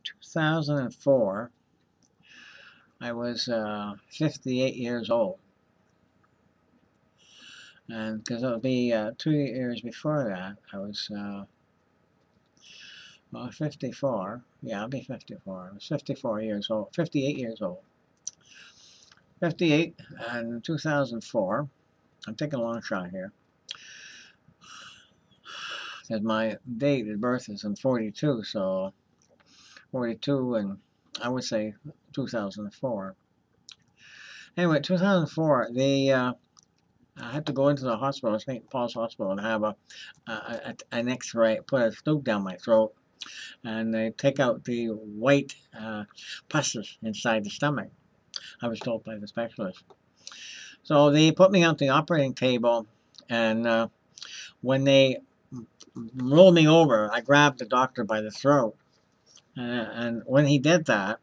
2004, I was 58 years old. And because it'll be 2 years before that, I was well, 54. Yeah, I'll be 54. I was 54 years old, 58 years old. 58 and 2004. I'm taking a long shot here. Because my date of birth is in 42, so 42 and I would say 2004. Anyway, 2004, I had to go into the hospital, St. Paul's Hospital, and have an X-ray, put a tube down my throat, and they take out the white pusses inside the stomach. I was told by the specialist. So they put me on the operating table, and when they rolled me over, I grabbed the doctor by the throat, and when he did that,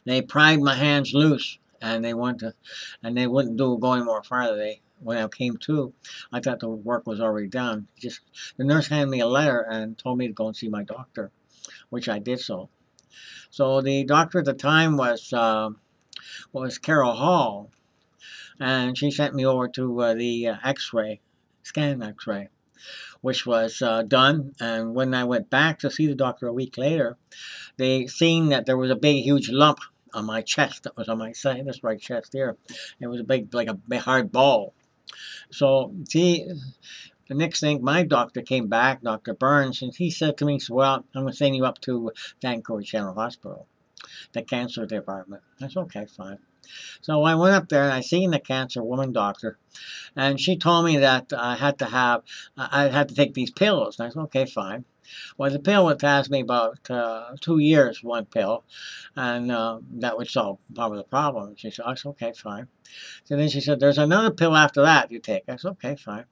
they pried my hands loose. And they wouldn't do going more farther. When I came to, I thought the work was already done. The nurse handed me a letter and told me to go and see my doctor, which I did so. So the doctor at the time was Carol Hall, and she sent me over to the X-ray, scan X-ray, which was done. And when I went back to see the doctor a week later, they seen that there was a big, huge lump on my chest. That was on my side, this right chest here. It was a big, like a big hard ball. So, see, the next thing, my doctor came back, Dr. Burns, and he said to me, well, I'm going to send you up to Vancouver General Hospital, the cancer department. That's okay, fine. So I went up there and I seen the cancer woman doctor, and she told me that I had to take these pills. And I said, okay, fine. Well, the pill would last me about 2 years, one pill, and that would solve part of the problem. She said, oh, it's okay, fine. So then she said, there's another pill after that you take. I said, okay, fine.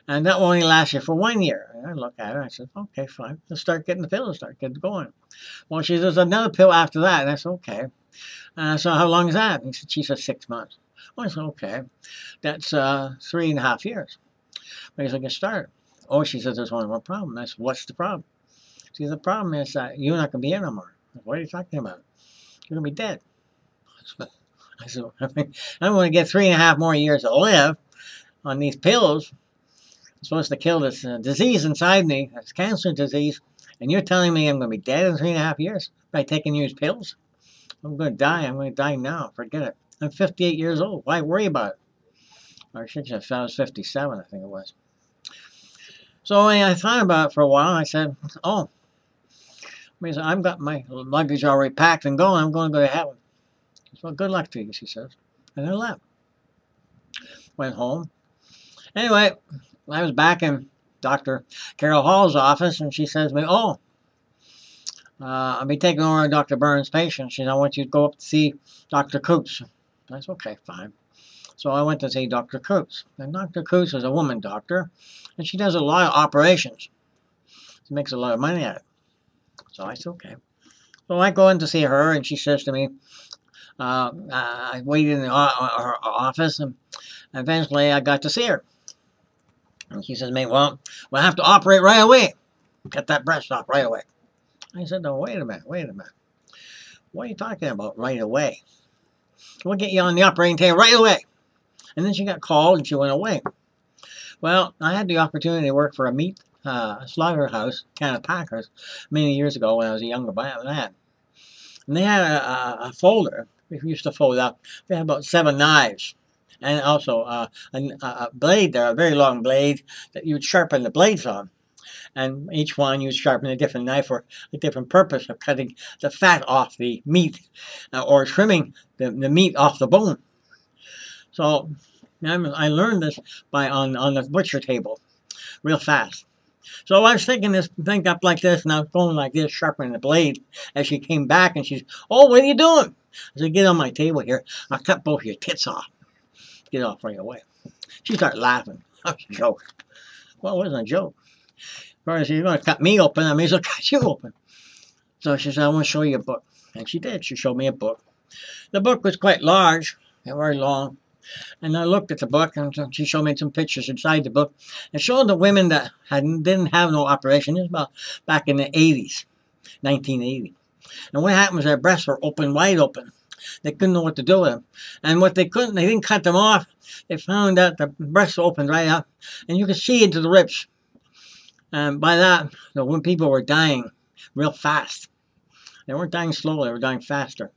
And that will only last you for 1 year. And I looked at her, I said, okay, fine. Let's start getting the pills, start getting going. Well, she said, there's another pill after that. And I said, okay. So how long is that? And she said, 6 months. Well, I said, okay. That's 3.5 years. But he said, get started. Oh, she says, there's only one problem. That's what's the problem? See, the problem is that you're not going to be here no more. What are you talking about? You're going to be dead. I said, I'm going to get 3.5 more years to live on these pills. I'm supposed to kill this disease inside me, this cancer disease, and you're telling me I'm going to be dead in 3.5 years by taking these pills? I'm going to die. I'm going to die now. Forget it. I'm 58 years old. Why worry about it? Or I should have said I was 57, I think it was. So I thought about it for a while. I said, oh, I've got my luggage already packed and going. I'm going to go to heaven. So good luck to you, she says. And I left. Went home. Anyway, I was back in Dr. Carol Hall's office, and she says to me, oh, I'll be taking over Dr. Burns' patient. She said, I want you to go up to see Dr. Coots. I said, okay, fine. So I went to see Dr. Coots. And Dr. Coots is a woman doctor, and she does a lot of operations. She makes a lot of money at it. So I said, okay. So I go in to see her, and she says to me, I waited in her office, and eventually I got to see her. And she says to me, well, we'll have to operate right away. Get that breast off right away. I said, no, wait a minute. What are you talking about right away? We'll get you on the operating table right away. And then she got called and she went away. Well, I had the opportunity to work for a meat slaughterhouse, Canada Packers, many years ago when I was a younger lad. And they had a folder. We used to fold up. They had about 7 knives. And also a blade there, a very long blade that you would sharpen the blades on. And each one you would sharpen a different knife for a different purpose of cutting the fat off the meat or trimming the meat off the bone. So I learned this on the butcher table real fast. So I was thinking this thing up like this, and I was going like this, sharpening the blade. As she came back, and she's, oh, what are you doing? I said, get on my table here. I'll cut both your tits off. Get off right away. She started laughing. That was a joke. Well, it wasn't a joke. Of course, you're going to cut me open, I may as well cut you open. So she said, I want to show you a book. And she did. She showed me a book. The book was quite large and very long. And I looked at the book, and she showed me some pictures inside the book. It showed the women that didn't have no operation. This was about back in the 80s. 1980. And what happened was their breasts were open, wide open. They couldn't know what to do with them. And what they didn't cut them off. They found out the breasts opened right up, and you could see into the ribs. And by that, when people were dying real fast. They weren't dying slowly, they were dying faster.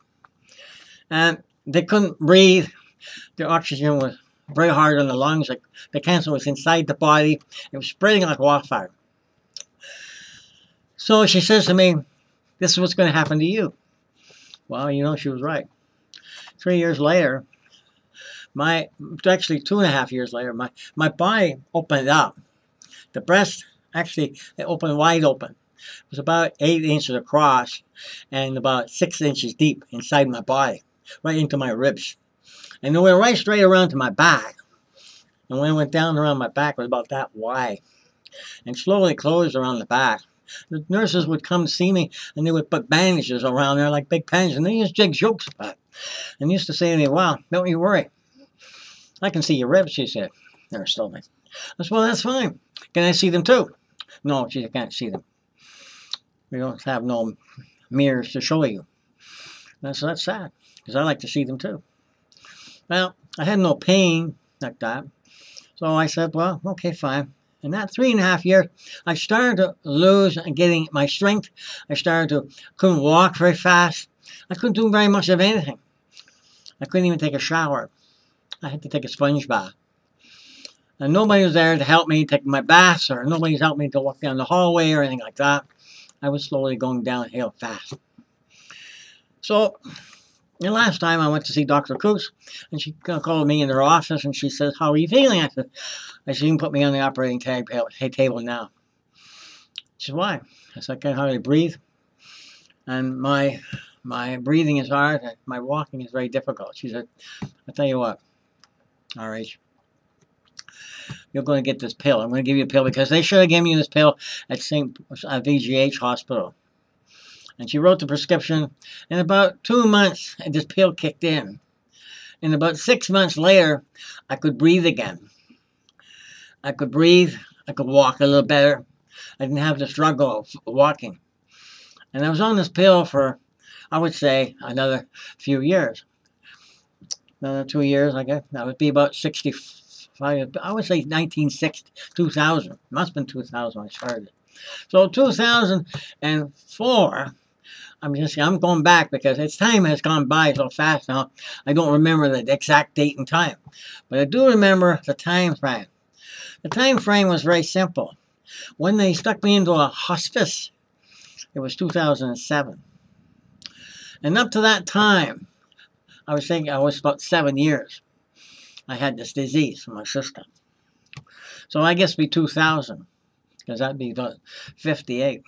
And they couldn't breathe. Their oxygen was very hard on the lungs. Like the cancer was inside the body. It was spreading like wildfire. So she says to me, this is what's going to happen to you. Well, you know, she was right. 3 years later, actually 2.5 years later, my body opened up. The breast, actually, it opened wide open. It was about 8 inches across and about 6 inches deep inside my body, right into my ribs. And it went right straight around to my back. And when it went down around my back, it was about that wide. And slowly closed around the back. The nurses would come see me, and they would put bandages around there like big bandages, and they used to make jokes about it. And used to say to me, "Wow, don't you worry. I can see your ribs," she said. Nurse told me. I said, "Well, that's fine. Can I see them too?" "No," she said, "can't see them. We don't have no mirrors to show you." And I said, "That's sad, because I like to see them too." Well, I had no pain like that. So I said, well, okay, fine. In that 3.5 years, I started to lose and getting my strength. I couldn't walk very fast. I couldn't do very much of anything. I couldn't even take a shower. I had to take a sponge bath. And nobody was there to help me take my baths, or nobody's helped me to walk down the hallway or anything like that. I was slowly going downhill fast. So, the last time I went to see Dr. Coos, and she called me in her office, and she says, "How are you feeling?" I said, "You can put me on the operating table now." She said, "Why?" I said, "I can't hardly breathe. And my breathing is hard, and my walking is very difficult." She said, "I'll tell you what, RH, you're going to get this pill. I'm going to give you a pill, because they should have given you this pill at VGH hospital." And she wrote the prescription. In about 2 months, this pill kicked in. And about 6 months later, I could breathe again. I could breathe. I could walk a little better. I didn't have the struggle of walking. And I was on this pill for, I would say, another few years. Another 2 years, I guess. That would be about 65. I would say 1960, 2000. Must have been 2000 when I started. So 2004, I'm going back because time has gone by so fast now. I don't remember the exact date and time. But I do remember the time frame. The time frame was very simple. When they stuck me into a hospice, it was 2007. And up to that time, I was thinking I was about 7 years. I had this disease in my system. So I guess it'd be 2000, because that'd be about 58.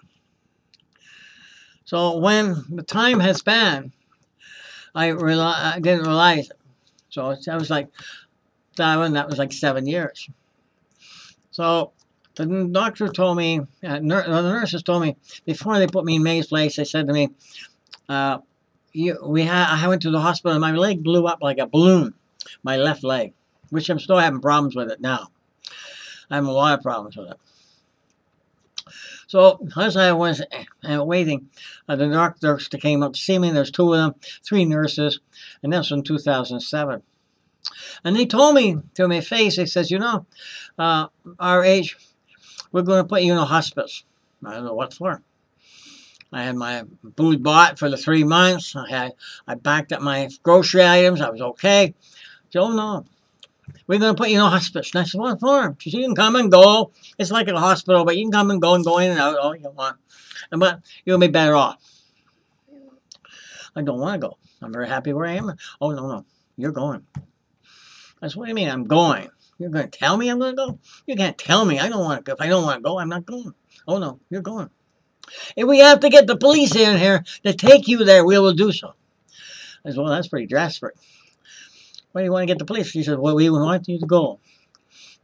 So when the time has been, I didn't realize it. So that was like 7 years. So the doctor told me, the nurses told me, before they put me in May's place, they said to me, I went to the hospital and my leg blew up like a balloon, my left leg, which I'm still having problems with it now. I have a lot of problems with it. So as I was waiting, the doctors came up to see me. There's 2 of them, 3 nurses, and that's in 2007. And they told me to my face, they says, "You know, RH, we're going to put you in a hospice." I don't know what for. I had my food bought for the 3 months. I backed up my grocery items. I was okay. So no, we're going to put you in a hospice. And I said, "What for?" She said, "You can come and go. It's like a hospital, but you can come and go in and out all you want. But you'll be better off." I don't want to go. I'm very happy where I am. "Oh, no, you're going." I said, "What do you mean I'm going? You're going to tell me I'm going to go? You can't tell me I don't want to go. If I don't want to go, I'm not going." "Oh, no, you're going. If we have to get the police in here to take you there, we will do so." I said, "Well, that's pretty drastic. Why do you want to get the police?" She said, "Well, we want you to go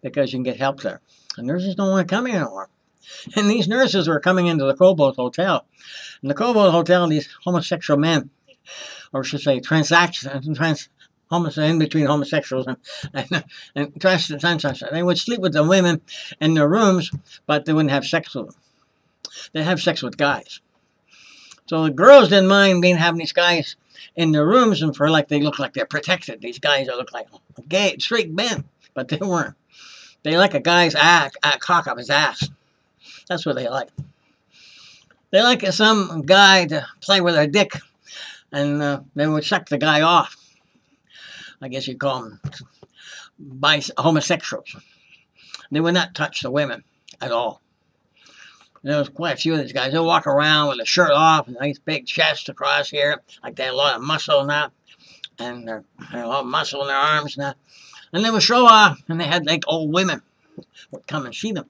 because you can get help there. The nurses don't want to come here anymore." And these nurses were coming into the Cobalt Hotel. In the Cobalt Hotel, these homosexual men, or I should say in between homosexuals and transsexuals, they would sleep with the women in their rooms, but they wouldn't have sex with them. They'd have sex with guys. So the girls didn't mind having these guys in their rooms, and for like they look like they're protected. These guys that look like gay, straight men, but they weren't. They like a guy's cock up his ass. That's what they like. They like some guy to play with their dick, and they would suck the guy off. I guess you'd call them homosexuals. They would not touch the women at all. There was quite a few of these guys. They'll walk around with a shirt off, and a nice big chest across here, like they had a lot of muscle now, and a lot of muscle in their arms now. And they would show off, and they had like old women would come and see them.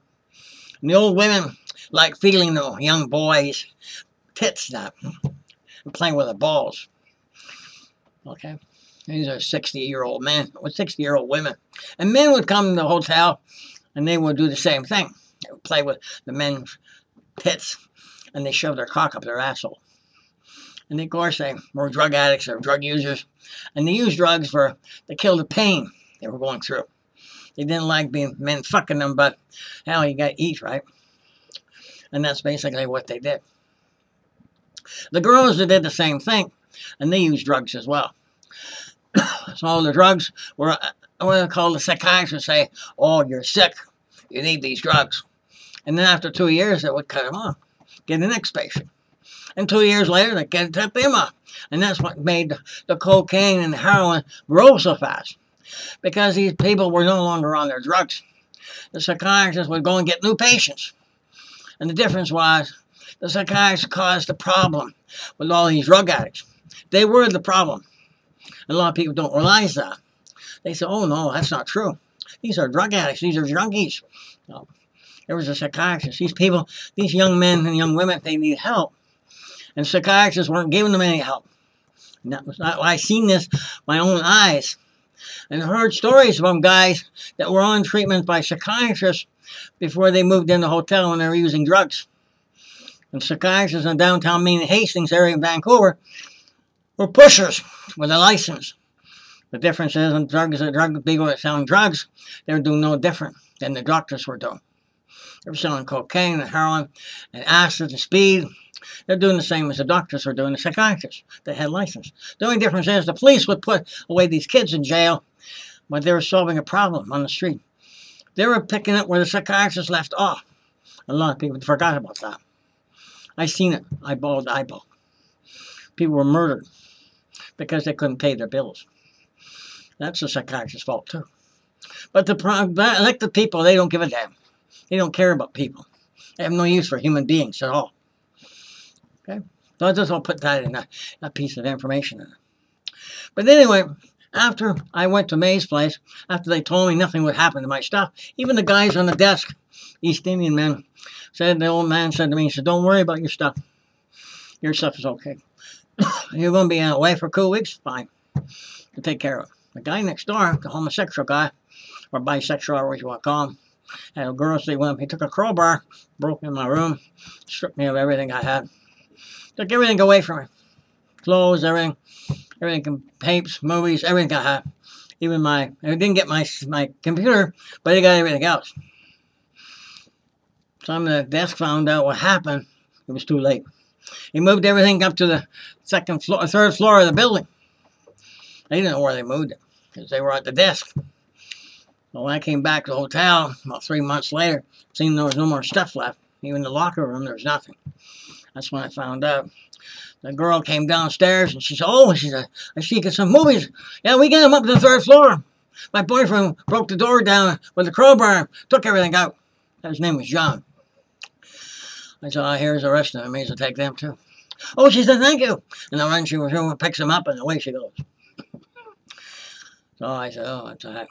And the old women like feeling the young boys' tits now, and playing with their balls. Okay, these are 60-year-old men with 60-year-old women, and men would come to the hotel, and they would do the same thing. They would play with the men's tits, and they shove their cock up their asshole. And of course, they were drug addicts or drug users, and they used drugs to kill the pain they were going through. They didn't like being men fucking them, but hell, you got to eat, right? And that's basically what they did. The girls did the same thing, and they used drugs as well. So all the drugs were what they call the psychiatrists say, "Oh, you're sick. You need these drugs." And then after 2 years, they would cut them off, get the next patient. And 2 years later, they cut them off. And that's what made the cocaine and the heroin grow so fast. Because these people were no longer on their drugs. The psychiatrists would go and get new patients. And the difference was, the psychiatrists caused the problem with all these drug addicts. They were the problem. And a lot of people don't realize that. They say, "Oh no, that's not true. These are drug addicts. These are junkies." No. There was a psychiatrist. These people, these young men and young women, they need help. And psychiatrists weren't giving them any help. And that was not, I seen this with my own eyes. And heard stories from guys that were on treatment by psychiatrists before they moved in the hotel when they were using drugs. And psychiatrists in downtown Maine and Hastings area in Vancouver were pushers with a license. The difference is in drugs, the drug people that selling drugs, they were doing no different than the doctors were doing. They were selling cocaine and heroin and acid and speed. They're doing the same as the doctors were doing, the psychiatrists that had license. The only difference is the police would put away these kids in jail, but they were solving a problem on the street. They were picking up where the psychiatrists left off. A lot of people forgot about that. I seen it, eyeball to eyeball. People were murdered because they couldn't pay their bills. That's the psychiatrist's fault too. But the elected people, they don't give a damn. They don't care about people. They have no use for human beings at all. Okay? So I just all put that in that piece of information in it. But anyway, after I went to May's place, after they told me nothing would happen to my stuff, even the guys on the desk, East Indian men, the old man said to me, he said, "Don't worry about your stuff. Your stuff is okay. You're going to be away for 2 weeks? Fine. We'll take care of it." The guy next door, the homosexual guy, or bisexual, or what you want to call him, had a girl say, "Well, he took a crowbar, broke in my room, stripped me of everything I had. Took everything away from me. Clothes, everything, tapes, movies, everything I had. Even I didn't get my computer, but he got everything else." Some of the desk found out what happened. It was too late. He moved everything up to the third floor of the building. They didn't know where they moved it, because they were at the desk. Well, when I came back to the hotel, about 3 months later, seeing there was no more stuff left. Even the locker room, there was nothing. That's when I found out. The girl came downstairs, and she said, "Oh," she said, "I see you get some movies." "Yeah, we got them up to the third floor. My boyfriend broke the door down with a crowbar, took everything out." His name was John. I said, "Oh, here's the rest of them. I may as well take them too." "Oh," she said, "Thank you." And then she picks them up, and away she goes. So I said, "Oh, it's all right."